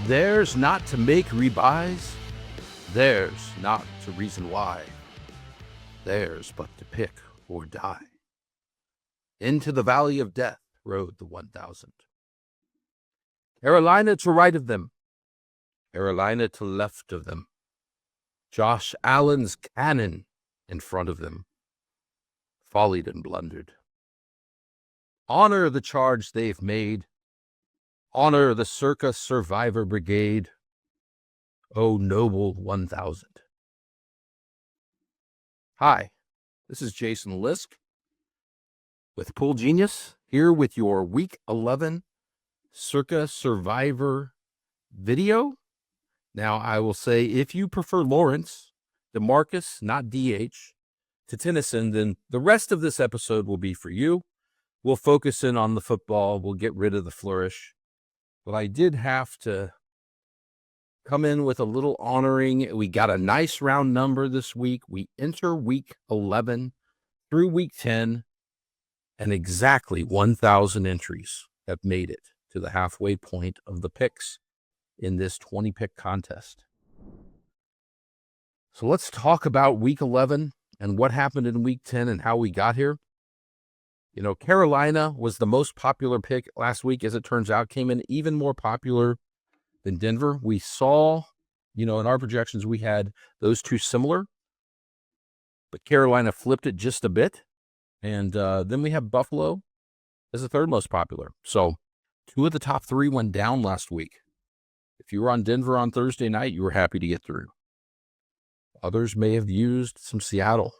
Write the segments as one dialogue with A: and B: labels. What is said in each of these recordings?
A: Theirs not to make rebuys, theirs not to reason why, theirs but to pick or die. Into the valley of death rode the 1,000. Carolina to right of them, Carolina to left of them, Josh Allen's cannon in front of them, follied and blundered. Honor the charge they've made, honor the Circa Survivor Brigade, O noble 1,000. Hi, this is Jason Lisk with PoolGenius, here with your Week 11 Circa Survivor video. Now, I will say, if you prefer Lawrence, DeMarcus, not DH, to Tennyson, then the rest of this episode will be for you. We'll focus in on the football. We'll get rid of the flourish. But I did have to come in with a little honoring. We got a nice round number this week. We enter Week 11 through Week 10, and exactly 1,000 entries have made it to the halfway point of the picks in this 20-pick contest. So let's talk about Week 11 and what happened in Week 10 and how we got here. You know, Carolina was the most popular pick last week. As it turns out, came in even more popular than Denver. We saw, in our projections, we had those two similar, but Carolina flipped it just a bit. And then we have Buffalo as the third most popular. So 2 of the top 3 went down last week. If you were on Denver on Thursday night, you were happy to get through. Others may have used some Seattle.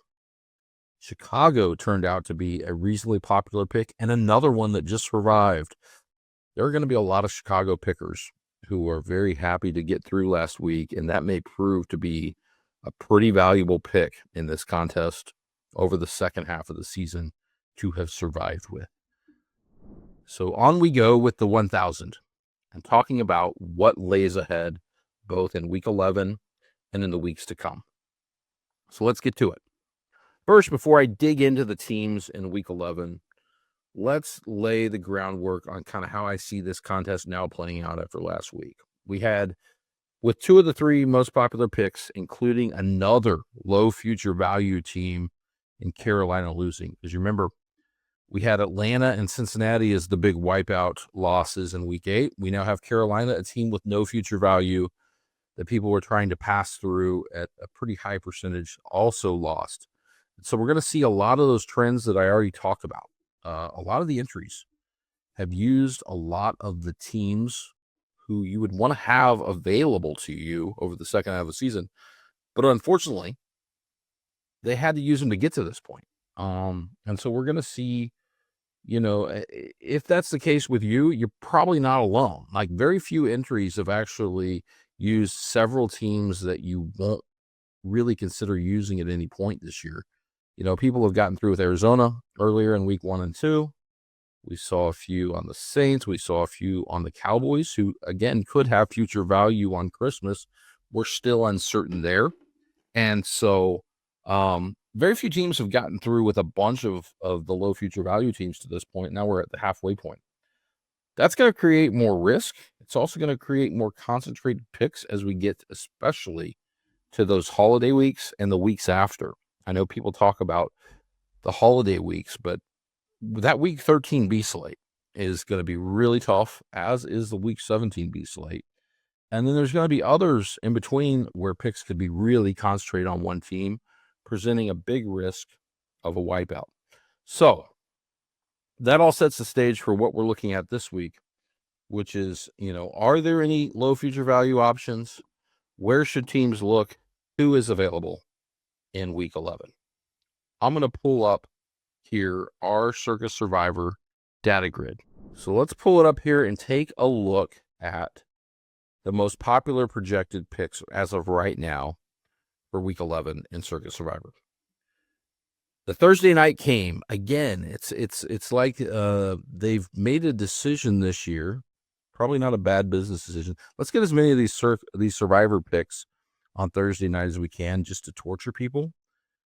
A: Chicago turned out to be a reasonably popular pick, and another one that just survived. There are going to be a lot of Chicago pickers who are very happy to get through last week, and that may prove to be a pretty valuable pick in this contest over the second half of the season to have survived with. So on we go with the 1,000 and talking about what lays ahead both in Week 11 and in the weeks to come. So let's get to it. First, before I dig into the teams in Week 11, let's lay the groundwork on kind of how I see this contest now playing out after last week. We had, with 2 of the 3 most popular picks, including another low future value team in Carolina losing. Because you remember, we had Atlanta and Cincinnati as the big wipeout losses in Week 8. We now have Carolina, a team with no future value that people were trying to pass through at a pretty high percentage, also lost. So we're going to see a lot of those trends that I already talked about. A lot of the entries have used a lot of the teams who you would want to have available to you over the second half of the season. But unfortunately, they had to use them to get to this point. And so we're going to see, if that's the case with you, you're probably not alone. Like, very few entries have actually used several teams that you won't really consider using at any point this year. People have gotten through with Arizona earlier in Week 1 and 2. We saw a few on the Saints. We saw a few on the Cowboys, who, again, could have future value on Christmas. We're still uncertain there. And so very few teams have gotten through with a bunch of the low future value teams to this point. Now we're at the halfway point. That's going to create more risk. It's also going to create more concentrated picks as we get especially to those holiday weeks and the weeks after. I know people talk about the holiday weeks, but that Week 13 B slate is going to be really tough, as is the Week 17 B slate. And then there's going to be others in between where picks could be really concentrated on one team, presenting a big risk of a wipeout. So that all sets the stage for what we're looking at this week, which is, are there any low future value options? Where should teams look? Who is available in Week 11? I'm going to pull up here our Circa Survivor data grid. So let's pull it up here and take a look at the most popular projected picks as of right now for Week 11 in Circa Survivor. The Thursday night came again. It's like they've made a decision this year. Probably not a bad business decision. Let's get as many of these Survivor picks on Thursday night as we can, just to torture people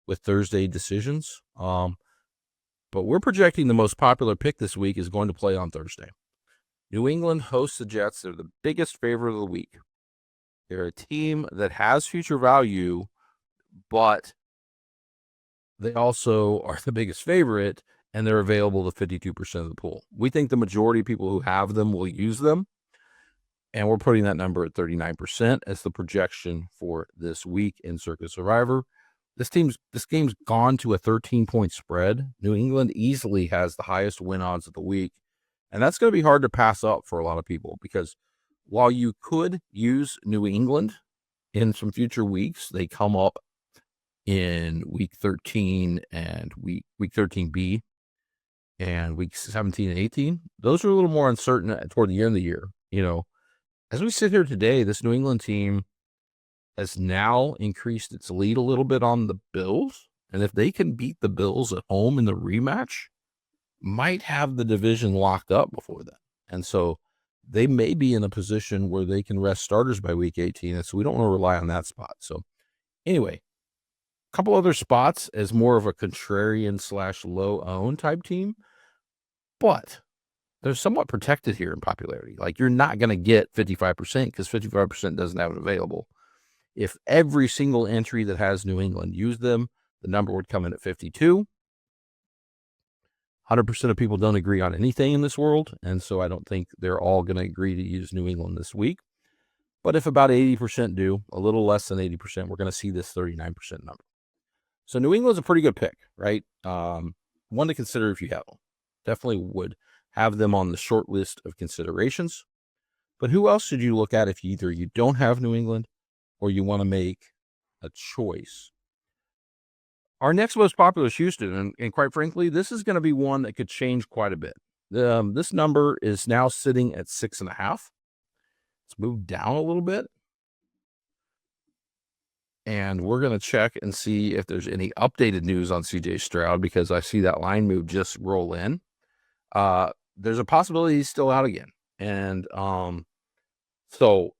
A: with Thursday decisions. But we're projecting the most popular pick this week is going to play on Thursday. New England hosts the Jets. They're the biggest favorite of the week. They're a team that has future value, but they also are the biggest favorite, and they're available to 52% of the pool. We think the majority of people who have them will use them, and we're putting that number at 39% as the projection for this week in Circa Survivor. This game's gone to a 13-point spread. New England easily has the highest win odds of the week, and that's going to be hard to pass up for a lot of people, because while you could use New England in some future weeks, they come up in week 13 and week 13B and week 17 and 18. Those are a little more uncertain toward the end of the year. As we sit here today, this New England team has now increased its lead a little bit on the Bills. And if they can beat the Bills at home in the rematch, might have the division locked up before that. And so they may be in a position where they can rest starters by week 18. And so we don't want to rely on that spot. So anyway, a couple other spots as more of a contrarian / low own type team, but they're somewhat protected here in popularity. Like, you're not going to get 55% because 55% doesn't have it available. If every single entry that has New England used them, the number would come in at 52. 100% of people don't agree on anything in this world, and so I don't think they're all going to agree to use New England this week. But if about 80% do, a little less than 80%, we're going to see this 39% number. So New England's a pretty good pick, right? One to consider if you have them. Definitely would have them on the short list of considerations. But who else should you look at if either you don't have New England or you want to make a choice? Our next most popular is Houston, and quite frankly, this is going to be one that could change quite a bit. This number is now sitting at 6.5. It's moved down a little bit. And we're going to check and see if there's any updated news on CJ Stroud, because I see that line move just roll in. There's a possibility he's still out again. And so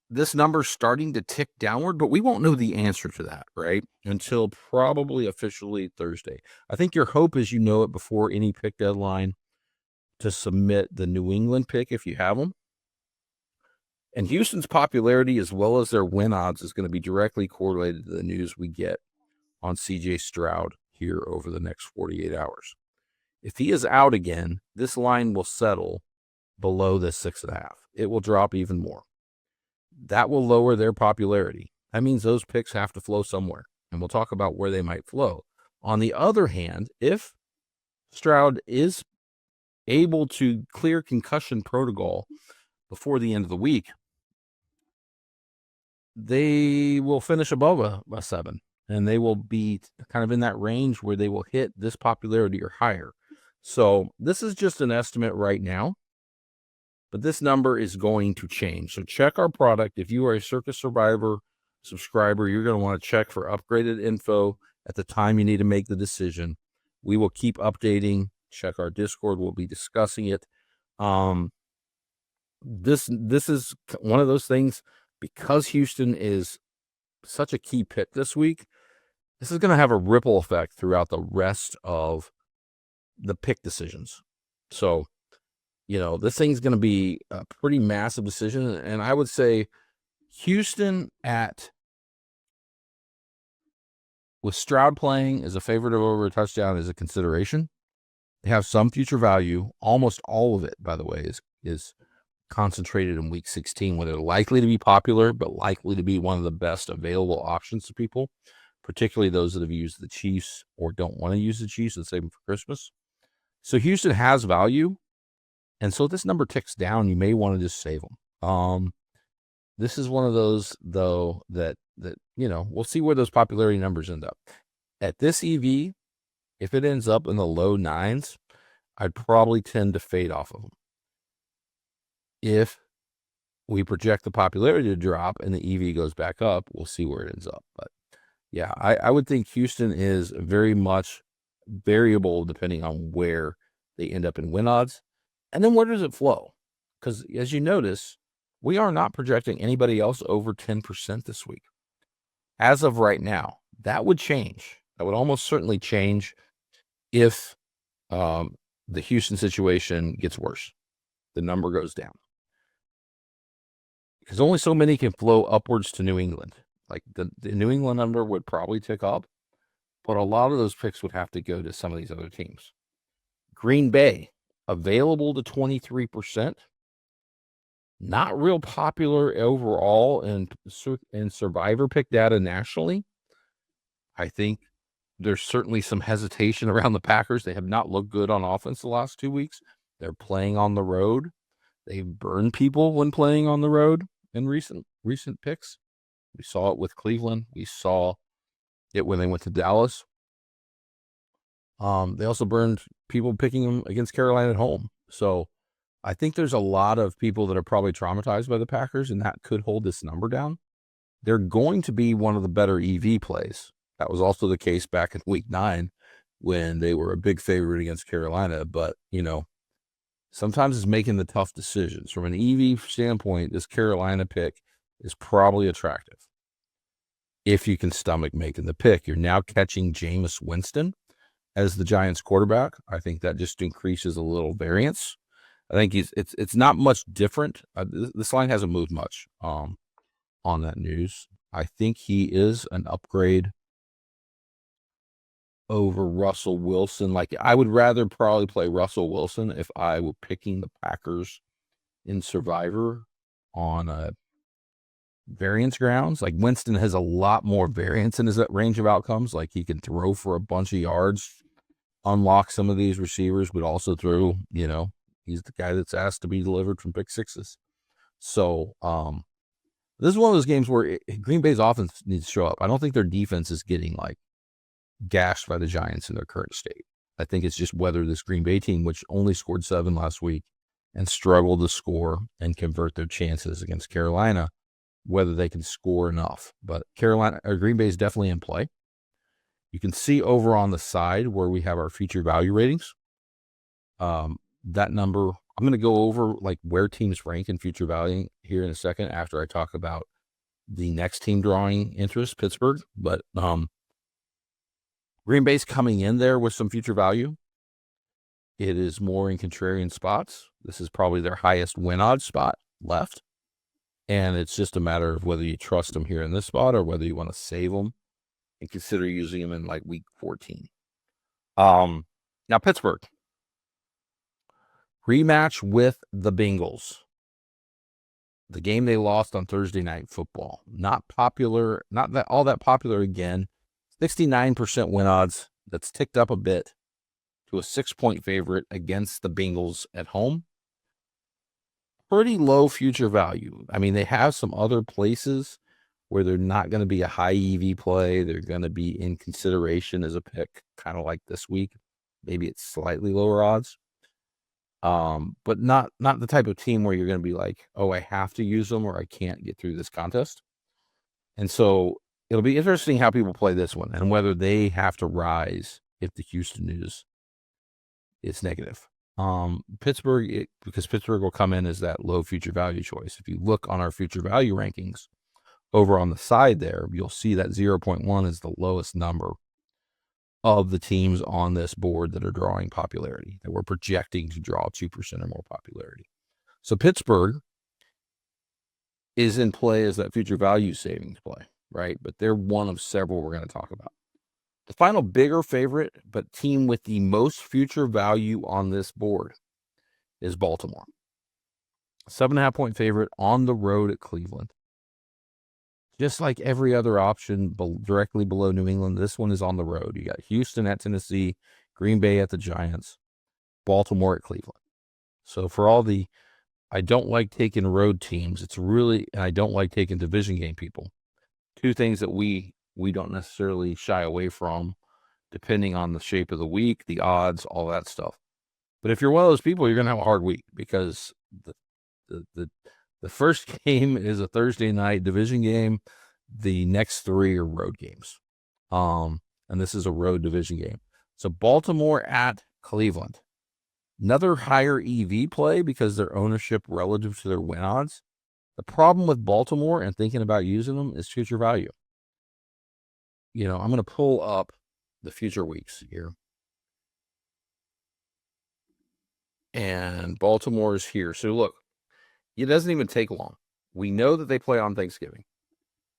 A: this number's starting to tick downward, but we won't know the answer to that, right, until probably officially Thursday. I think your hope is you know it before any pick deadline to submit the New England pick if you have them. And Houston's popularity as well as their win odds is going to be directly correlated to the news we get on CJ Stroud here over the next 48 hours. If he is out again, this line will settle below this 6.5. It will drop even more. That will lower their popularity. That means those picks have to flow somewhere, and we'll talk about where they might flow. On the other hand, if Stroud is able to clear concussion protocol before the end of the week, they will finish above a 7, and they will be kind of in that range where they will hit this popularity or higher. So this is just an estimate right now, but this number is going to change. So check our product. If you are a Circa Survivor subscriber, you're going to want to check for upgraded info at the time you need to make the decision. We will keep updating. Check our Discord. We'll be discussing it. This is one of those things, because Houston is such a key pick this week. This is going to have a ripple effect throughout the rest of the pick decisions. So, this thing's going to be a pretty massive decision. And I would say Houston with Stroud playing as a favorite over a touchdown is a consideration. They have some future value. Almost all of it, by the way, is concentrated in week 16, where they're likely to be popular, but likely to be one of the best available options to people, particularly those that have used the Chiefs or don't want to use the Chiefs and save them for Christmas. So Houston has value. And so if this number ticks down, you may want to just save them. This is one of those, though, that we'll see where those popularity numbers end up. At this EV, if it ends up in the low 9s, I'd probably tend to fade off of them. If we project the popularity to drop and the EV goes back up, we'll see where it ends up. But yeah, I would think Houston is very much variable depending on where they end up in win odds. And then where does it flow? Because as you notice, we are not projecting anybody else over 10% this week. As of right now, that would change. That would almost certainly change if the Houston situation gets worse. the number goes down. Because only so many can flow upwards to New England. Like the New England number would probably tick up, but a lot of those picks would have to go to some of these other teams. Green Bay, available to 23%. Not real popular overall in Survivor pick data nationally. I think there's certainly some hesitation around the Packers. They have not looked good on offense the last 2 weeks. They're playing on the road. They've burned people when playing on the road in recent picks. We saw it with Cleveland. We saw it when they went to Dallas. They also burned people picking them against Carolina at home. So I think there's a lot of people that are probably traumatized by the Packers, and that could hold this number down. They're going to be one of the better EV plays. That was also the case back in week 9 when they were a big favorite against Carolina. But, sometimes it's making the tough decisions. From an EV standpoint, this Carolina pick is probably attractive. If you can stomach making the pick, you're now catching Jameis Winston as the Giants quarterback. I think that just increases a little variance. I think it's not much different. This line hasn't moved much on that news. I think he is an upgrade over Russell Wilson. Like, I would rather probably play Russell Wilson if I were picking the Packers in Survivor on variance grounds. Like, Winston has a lot more variance in his range of outcomes. Like, he can throw for a bunch of yards, unlock some of these receivers, but also throw, he's the guy that's asked to be delivered from pick sixes. So this is one of those games where Green Bay's offense needs to show up. I don't think their defense is getting gashed by the Giants in their current state. I think it's just whether this Green Bay team, which only scored 7 last week and struggled to score and convert their chances against Carolina, whether they can score enough. But Green Bay is definitely in play. You can see over on the side where we have our future value ratings. That number, I'm going to go over where teams rank in future value here in a second after I talk about the next team drawing interest, Pittsburgh. But Green Bay's coming in there with some future value. It is more in contrarian spots. This is probably their highest win odds spot left. And it's just a matter of whether you trust them here in this spot or whether you want to save them and consider using them in week 14. Now, Pittsburgh. Rematch with the Bengals. The game they lost on Thursday Night Football. Not popular, not that all that popular again. 69% win odds. That's ticked up a bit to a 6-point favorite against the Bengals at home. Pretty low future value. I mean, they have some other places where they're not going to be a high EV play. They're going to be in consideration as a pick, kind of like this week. Maybe it's slightly lower odds. But not the type of team where you're going to be like, oh, I have to use them or I can't get through this contest. And so it'll be interesting how people play this one and whether they have to rise if the Houston news is negative. Pittsburgh, because Pittsburgh will come in as that low future value choice. If you look on our future value rankings over on the side there, you'll see that 0.1 is the lowest number of the teams on this board that are drawing popularity, that we're projecting to draw 2% or more popularity. So Pittsburgh is in play as that future value savings play, right? But they're one of several we're going to talk about. The final bigger favorite, but team with the most future value on this board is Baltimore. 7.5-point favorite on the road at Cleveland. Just like every other option directly below New England, this one is on the road. You got Houston at Tennessee, Green Bay at the Giants, Baltimore at Cleveland. So for all the, I don't like taking road teams, and I don't like taking division game people. Two things that we don't necessarily shy away from, depending on the shape of the week, the odds, all that stuff. But if you're one of those people, you're going to have a hard week because the first game is a Thursday night division game. The next 3 are road games. And this is a road division game. So Baltimore at Cleveland. Another higher EV play because their ownership relative to their win odds. The problem with Baltimore and thinking about using them is future value. I'm going to pull up the future weeks here. And Baltimore is here. So look, it doesn't even take long. We know that they play on Thanksgiving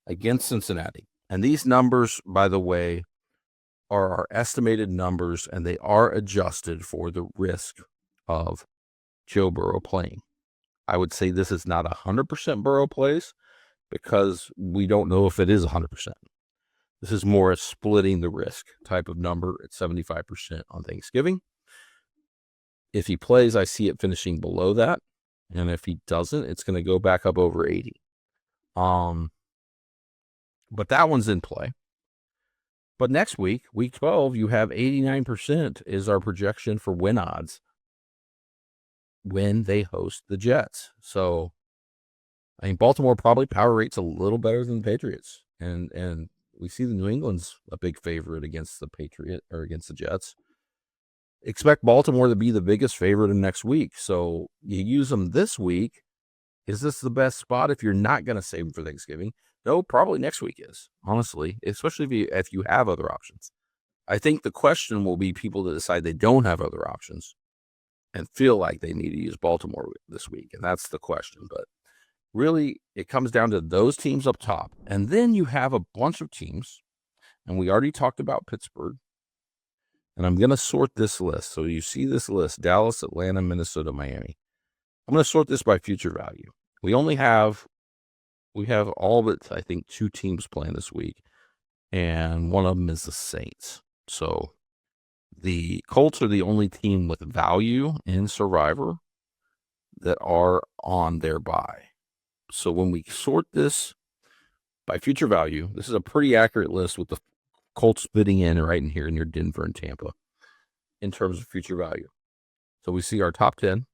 A: against Cincinnati. And these numbers, by the way, are our estimated numbers, and they are adjusted for the risk of Joe Burrow playing. I would say this is not 100% Burrow plays because we don't know if it is 100%. This is more a splitting the risk type of number at 75% on Thanksgiving. If he plays, I see it finishing below that. And if he doesn't, it's going to go back up over 80. But that one's in play. But next week, week 12, you have 89% is our projection for win odds when they host the Jets. So, I mean, Baltimore probably power rates a little better than the Patriots. And we see the New England's a big favorite against the Patriot or against the Jets. Expect Baltimore to be the biggest favorite in next week. So you use them this week. Is this the best spot if you're not going to save them for Thanksgiving? No, probably next week is, honestly, especially if you have other options. I think the question will be people that decide they don't have other options and feel like they need to use Baltimore this week. And that's the question. But really, it comes down to those teams up top. And then you have a bunch of teams, and we already talked about Pittsburgh. And I'm going to sort this list. So you see this list: Dallas, Atlanta, Minnesota, Miami. I'm going to sort this by future value. We have all but, I think, 2 teams playing this week, and one of them is the Saints. So the Colts are the only team with value in Survivor that are on their bye. So when we sort this by future value, this is a pretty accurate list with the Colts fitting in right in here near Denver and Tampa in terms of future value. So we see our top 10.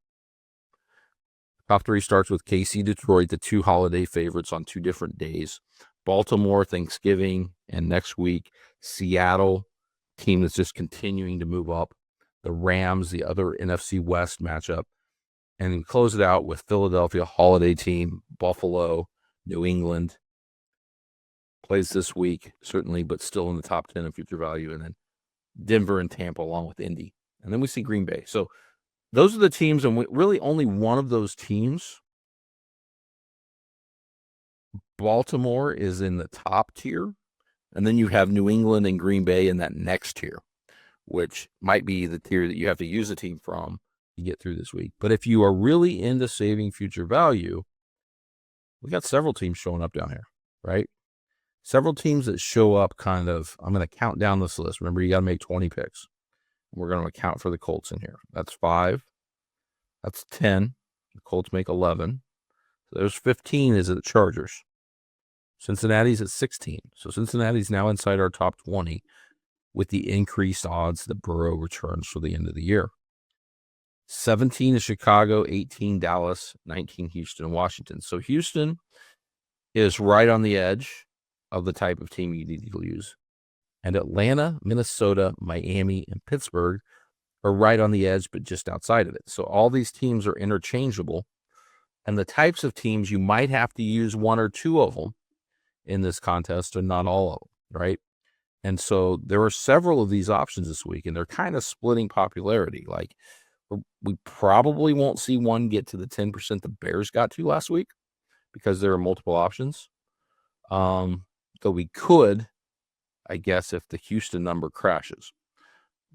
A: Top 3 starts with KC, Detroit, the 2 holiday favorites on 2 different days. Baltimore, Thanksgiving, and next week, Seattle, team that's just continuing to move up. The Rams, the other NFC West matchup. And we close it out with Philadelphia, holiday team, Buffalo, New England. Plays this week, certainly, but still in the top 10 of future value. And then Denver and Tampa along with Indy. And then we see Green Bay. So those are the teams, and really only one of those teams, Baltimore, is in the top tier. And then you have New England and Green Bay in that next tier, which might be the tier that you have to use a team from to get through this week. But if you are really into saving future value, we got several teams showing up down here, right? Several teams that show up kind of, I'm going to count down this list. Remember, you got to make 20 picks. We're going to account for the Colts in here. That's 5. That's 10. The Colts make 11. So there's 15 is at the Chargers. Cincinnati's at 16. So Cincinnati's now inside our top 20 with the increased odds that Burrow returns for the end of the year. 17 is Chicago, 18 Dallas, 19 Houston, and Washington. So Houston is right on the edge of the type of team you need to use. And Atlanta, Minnesota, Miami, and Pittsburgh are right on the edge, but just outside of it. So all these teams are interchangeable. And the types of teams, you might have to use 1 or 2 of them in this contest, or not all of them, right? And so there are several of these options this week, and they're kind of splitting popularity. Like, we probably won't see one get to the 10% the Bears got to last week because there are multiple options. Though we could, I guess, if the Houston number crashes.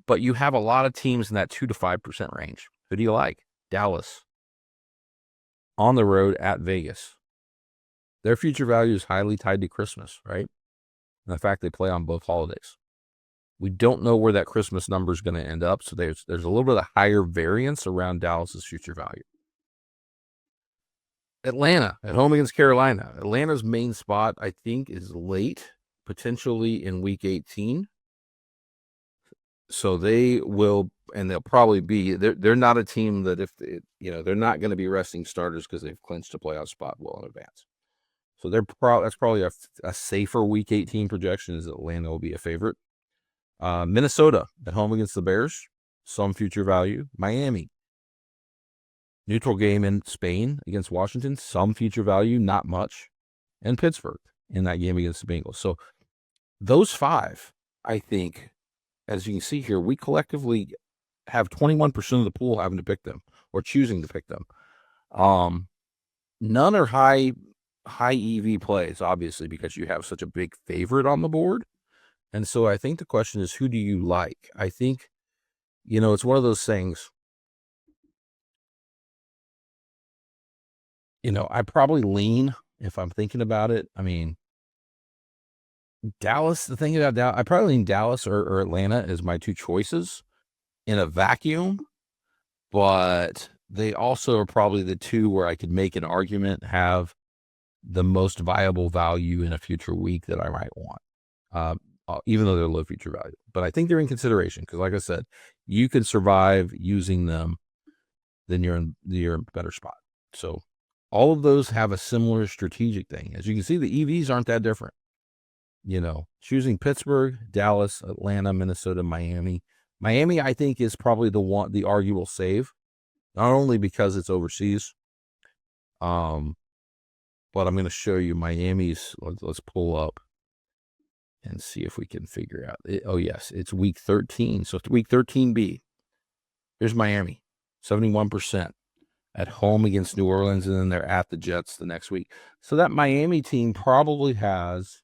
A: But you have a lot of teams in that 2 to 5% range. Who do you like? Dallas. On the road at Vegas. Their future value is highly tied to Christmas, right? And the fact they play on both holidays. We don't know where that Christmas number is going to end up, so there's a little bit of higher variance around Dallas's future value. Atlanta at home against Carolina. Atlanta's main spot, I think, is late, potentially in week 18. So they will, and they'll probably be, they're not a team that they're not going to be resting starters because they've clinched a playoff spot well in advance. So that's probably a safer week 18 projection, is that Atlanta will be a favorite. Minnesota at home against the Bears, some future value. Miami, neutral game in Spain against Washington, some future value, not much. And Pittsburgh in that game against the Bengals. So those 5, I think, as you can see here, we collectively have 21% of the pool having to pick them. or choosing to pick them. None are high EV plays, obviously, because you have such a big favorite on the board. And so I think the question is, who do you like? I think, it's one of those things, I probably lean, if I'm thinking about it. I mean, Dallas, the thing about Dallas, I probably lean Dallas or Atlanta as my two choices in a vacuum, but they also are probably the two where I could make an argument have the most viable value in a future week that I might want, even though they're low future value. But I think they're in consideration because, like I said, you can survive using them, then you're in a better spot. So all of those have a similar strategic thing. As you can see, the EVs aren't that different. Choosing Pittsburgh, Dallas, Atlanta, Minnesota, Miami. Miami, I think, is probably the arguable save, not only because it's overseas, but I'm going to show you Miami's. Let's pull up and see if we can figure out. Oh, yes, it's week 13. So it's week 13B. Here's Miami, 71% at home against New Orleans, and then they're at the Jets the next week. So that Miami team probably has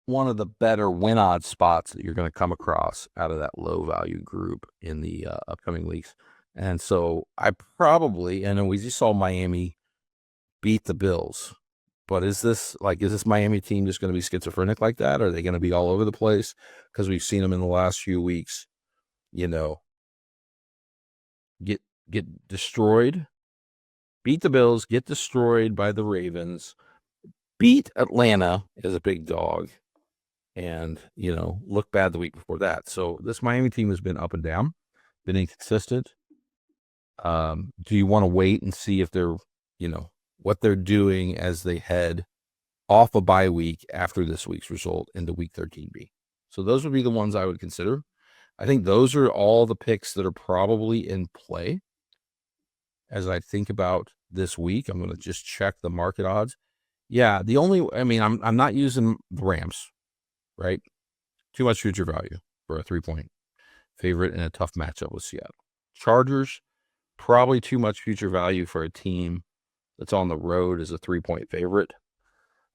A: one of the better win odds spots that you're going to come across out of that low value group in the upcoming weeks. And so I we just saw Miami beat the Bills, but is this Miami team just going to be schizophrenic like that? Are they going to be all over the place? Because we've seen them in the last few weeks, get destroyed, beat the Bills, get destroyed by the Ravens, beat Atlanta as a big dog, and, look bad the week before that. So this Miami team has been up and down, been inconsistent. Do you want to wait and see if they're, what they're doing as they head off a bye week after this week's result into week 13B? So those would be the ones I would consider. I think those are all the picks that are probably in play as I think about this week. I'm going to just check the market odds. Yeah, I'm not using the Rams. Right? Too much future value for a 3-point favorite in a tough matchup with Seattle. Chargers, probably too much future value for a team that's on the road as a 3-point favorite.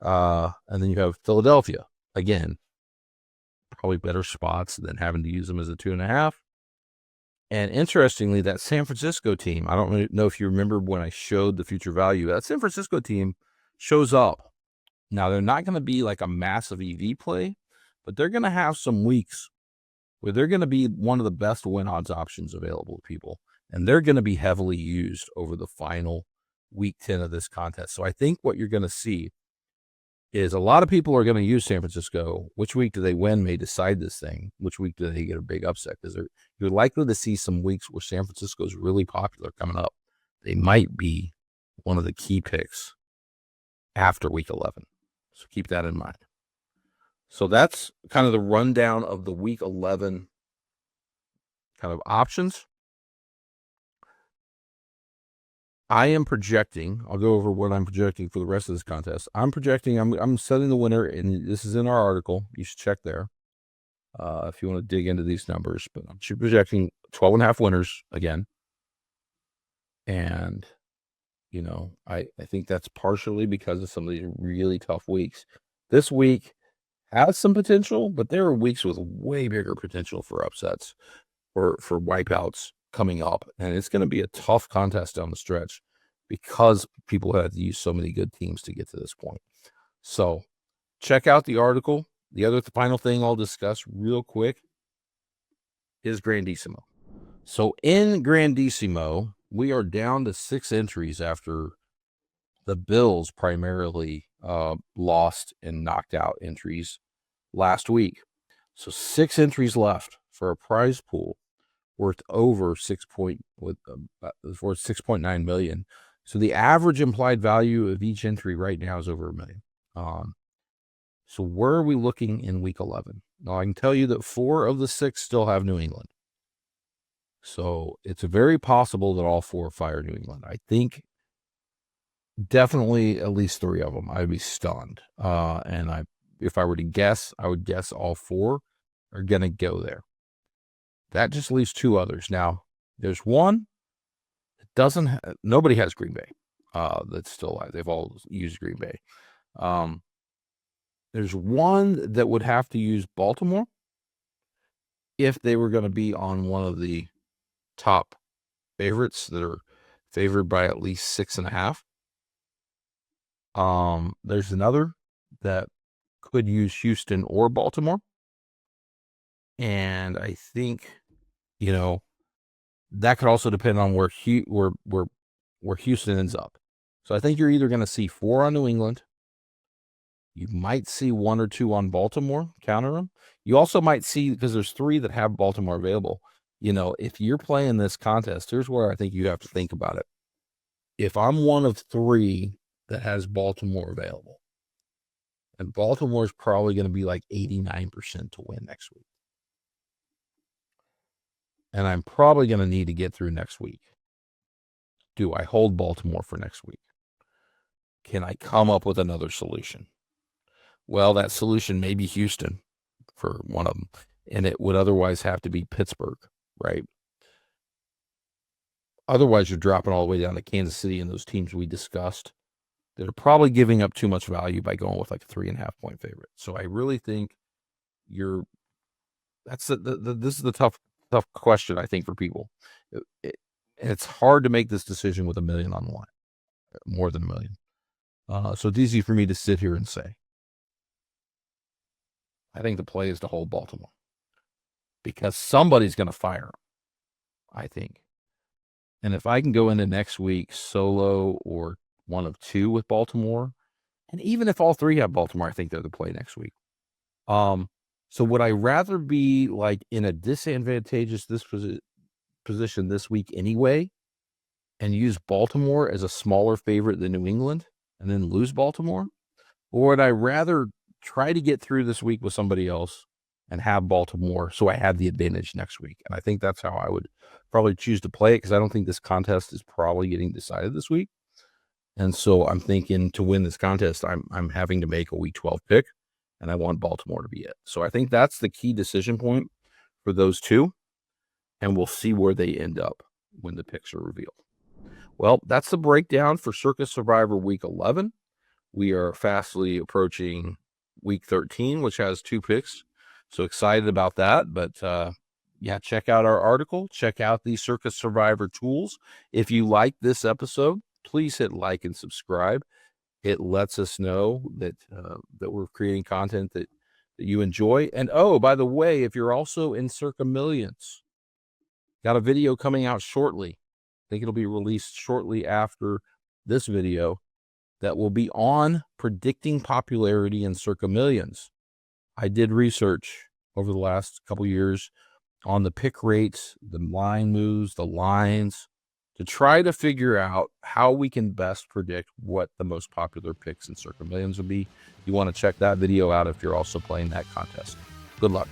A: And then you have Philadelphia. Again, probably better spots than having to use them as a 2.5. And interestingly, that San Francisco team, I don't really know if you remember when I showed the future value, that San Francisco team shows up. Now, they're not going to be like a massive EV play, but they're going to have some weeks where they're going to be one of the best win odds options available to people. And they're going to be heavily used over the final week 10 of this contest. So I think what you're going to see is a lot of people are going to use San Francisco. Which week do they win may decide this thing. Which week do they get a big upset? Because you're likely to see some weeks where San Francisco is really popular coming up. They might be one of the key picks after week 11. So keep that in mind. So that's kind of the rundown of the week 11 kind of options. I am projecting, I'll go over what I'm projecting for the rest of this contest. I'm projecting, I'm setting the winner, and this is in our article. You should check there if you want to dig into these numbers. But I'm projecting 12.5 winners again. And, I think that's partially because of some of these really tough weeks. This week has some potential, but there are weeks with way bigger potential for upsets or for wipeouts coming up. And it's going to be a tough contest down the stretch because people had to use so many good teams to get to this point. So check out the article. The final thing I'll discuss real quick is Grandissimo. So in Grandissimo, we are down to 6 entries after the Bills primarily lost and knocked out entries last week. So 6 entries left for a prize pool worth over 6.9 million. So the average implied value of each entry right now is over $1 million. So where are we looking in week 11? Now I can tell you that 4 of the 6 still have New England. So it's very possible that all 4 fire New England. I think definitely at least 3 of them. I'd be stunned. And if I were to guess, I would guess all 4 are going to go there. That just leaves 2 others. Now, There's one that doesn't. Nobody has Green Bay. That's still alive. They've all used Green Bay. There's one that would have to use Baltimore if they were going to be on one of the top favorites that are favored by at least 6.5. There's another that could use Houston or Baltimore. And I think, that could also depend on where Houston ends up. So I think you're either going to see 4 on New England. You might see 1 or 2 on Baltimore, counter them. You also might see, because there's 3 that have Baltimore available. If you're playing this contest, here's where I think you have to think about it. If I'm one of 3 that has Baltimore available, and Baltimore is probably going to be like 89% to win next week. And I'm probably going to need to get through next week. Do I hold Baltimore for next week? Can I come up with another solution? Well, that solution may be Houston for one of them, and it would otherwise have to be Pittsburgh, right? Otherwise, you're dropping all the way down to Kansas City and those teams we discussed. They're probably giving up too much value by going with like a 3.5 point favorite. So I really think this is the tough question, I think, for people. It's hard to make this decision with $1 million on the line, more than $1 million. So it's easy for me to sit here and say, I think the play is to hold Baltimore because somebody's going to fire them, I think. And if I can go into next week solo or one of 2 with Baltimore, and even if all 3 have Baltimore, I think they're the play next week. So would I rather be like in a disadvantageous position this week anyway and use Baltimore as a smaller favorite than New England and then lose Baltimore? Or would I rather try to get through this week with somebody else and have Baltimore so I have the advantage next week? And I think that's how I would probably choose to play it, because I don't think this contest is probably getting decided this week. And so I'm thinking to win this contest, I'm having to make a week 12 pick, and I want Baltimore to be it. So I think that's the key decision point for those 2, and we'll see where they end up when the picks are revealed. Well, that's the breakdown for Circa Survivor Week 11. We are fastly approaching Week 13, which has 2 picks. So excited about that. But check out our article. Check out the Circa Survivor tools. If you like this episode, please hit like and subscribe. It lets us know that we're creating content that you enjoy. And by the way, if you're also in Circa Millions, got a video coming out shortly. I think it'll be released shortly after this video that will be on predicting popularity in Circa Millions. I did research over the last couple years on the pick rates, the line moves, the lines, to try to figure out how we can best predict what the most popular picks in Circa Millions will be. You want to check that video out if you're also playing that contest. Good luck.